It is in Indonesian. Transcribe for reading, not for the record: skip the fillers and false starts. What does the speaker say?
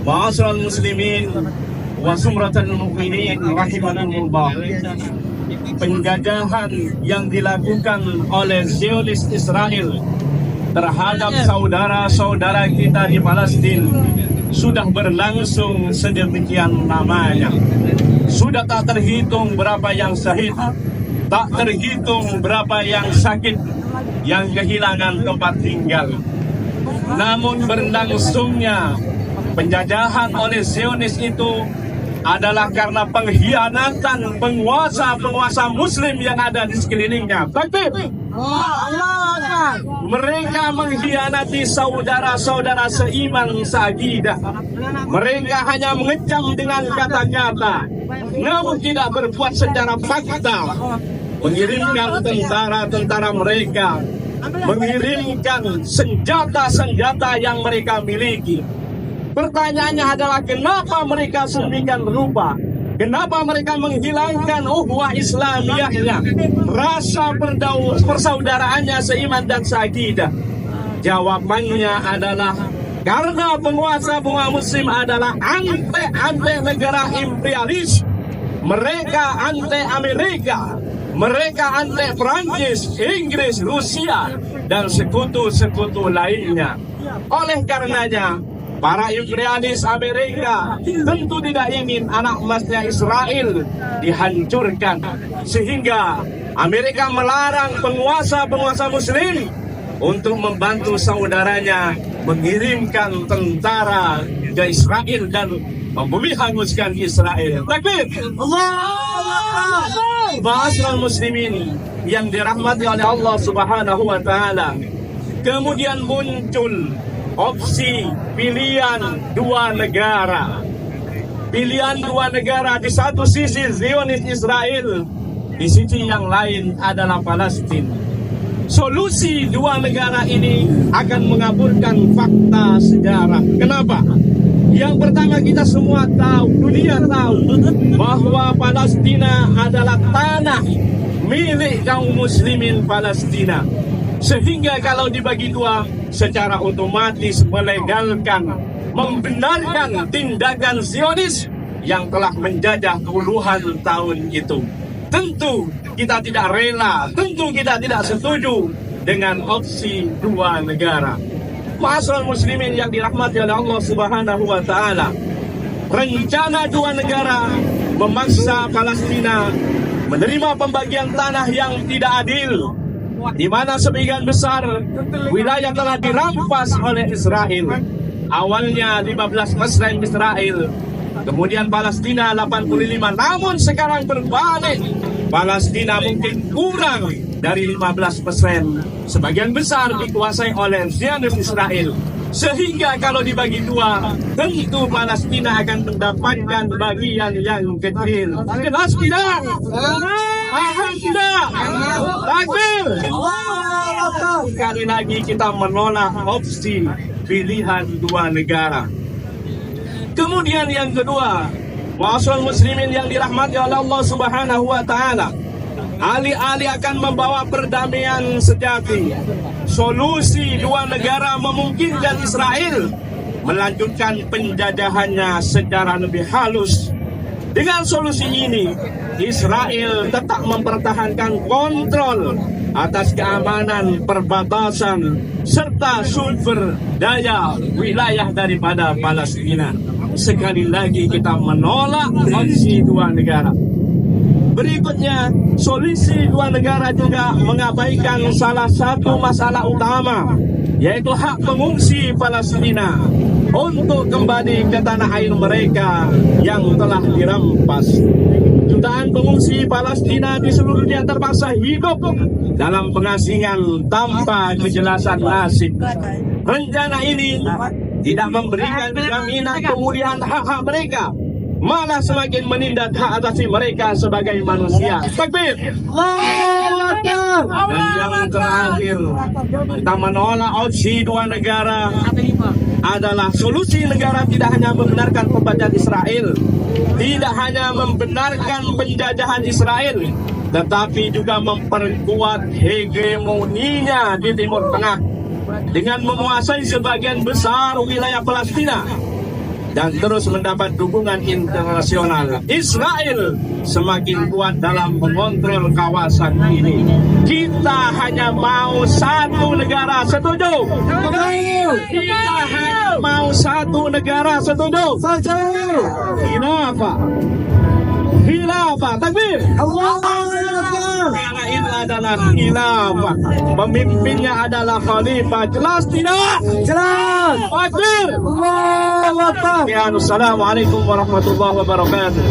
Ma'asyiral muslimin wa sumratal mu'minin rahimanallah. Penjajahan yang dilakukan oleh Zionis Israel terhadap saudara-saudara kita di Palestina sudah berlangsung sedemikian lamanya. Sudah tak terhitung berapa yang syahid, tak terhitung berapa yang sakit, yang kehilangan tempat tinggal. Namun berlangsungnya penjajahan oleh Zionis itu adalah karena pengkhianatan penguasa muslim yang ada di sekelilingnya. Takbir! Mereka mengkhianati saudara-saudara seiman seakidah. Mereka hanya mengecam dengan kata-kata, namun tidak berbuat secara fakta. Mengirimkan tentara-tentara mereka, mengirimkan senjata-senjata yang mereka miliki. Pertanyaannya adalah kenapa mereka sedemikian rupa? Kenapa mereka menghilangkan ukhuwah Islamiyahnya, rasa persaudaraannya seiman dan seakidah? Jawabannya adalah karena penguasa muslim adalah anti negara imperialis. Mereka anti Amerika, mereka anti Prancis, Inggris, Rusia, dan sekutu-sekutu lainnya. Oleh karenanya, para imperialis Amerika tentu tidak ingin anak emasnya Israel dihancurkan, sehingga Amerika melarang penguasa muslim untuk membantu saudaranya mengirimkan tentara ke Israel dan membumi hanguskan Israel. Takbir! Ma'asyiral muslimin yang dirahmati oleh Allah Subhanahu wa taala. Kemudian muncul opsi pilihan dua negara. Pilihan dua negara, di satu sisi Zionis Israel, di sisi yang lain adalah Palestina. Solusi dua negara ini akan mengaburkan fakta sejarah. Kenapa? Yang pertama, kita semua tahu, dunia tahu bahwa Palestina adalah tanah milik kaum muslimin Palestina. Sehingga kalau dibagi dua, secara otomatis melegalkan, membenarkan tindakan Zionis yang telah menjajah puluhan tahun itu. Tentu kita tidak rela, tentu kita tidak setuju dengan opsi dua negara. Ma'asyiral muslimin yang dirahmati oleh Allah Subhanahu wa taala, rencana dua negara memaksa Palestina menerima pembagian tanah yang tidak adil, di mana sebagian besar wilayah telah dirampas oleh Israel. Awalnya 15% Israel, kemudian Palestina 85%, namun sekarang berbalik. Palestina mungkin kurang dari 15%. Sebagian besar dikuasai oleh Zionis Israel. Sehingga kalau dibagi dua, tentu Palestina akan mendapatkan bagian yang kecil. Jelas tidak? Tidak. Takbir. Sekali lagi kita menolak opsi pilihan dua negara. Kemudian yang kedua, ma'asyiral muslimin yang dirahmati oleh Allah Subhanahu wa taala, alih-alih akan membawa perdamaian sejati, solusi dua negara memungkinkan Israel melanjutkan penjajahannya secara lebih halus. Dengan solusi ini, Israel tetap mempertahankan kontrol atas keamanan perbatasan serta sumber daya wilayah daripada Palestina. Sekali lagi kita menolak opsi dua negara. Berikutnya, solusi dua negara juga mengabaikan salah satu masalah utama, yaitu hak pengungsi Palestina untuk kembali ke tanah air mereka yang telah dirampas. Jutaan pengungsi Palestina di seluruh dunia terpaksa hidup dalam pengasingan tanpa kejelasan nasib. Rencana ini tidak memberikan jaminan pemulihan hak-hak mereka, malah semakin menindas hak asasi mereka sebagai manusia. Takbir! Dan yang terakhir, kita menolak opsi dua negara adalah solusi negara tidak hanya membenarkan pembajahan Israel, tidak hanya membenarkan penjajahan Israel, tetapi juga memperkuat hegemoninya di Timur Tengah dengan menguasai sebagian besar wilayah Palestina dan terus mendapat dukungan internasional. Israel semakin kuat dalam mengontrol kawasan ini. Kita hanya mau satu negara, setuju? Kita hanya mau satu negara, setuju? Khilafah, takbir. Karena ini adalah khilafah, pemimpinnya adalah khalifah. Jelas tidak? Jelas. Takbir. Assalamualaikum warahmatullahi wabarakatuh.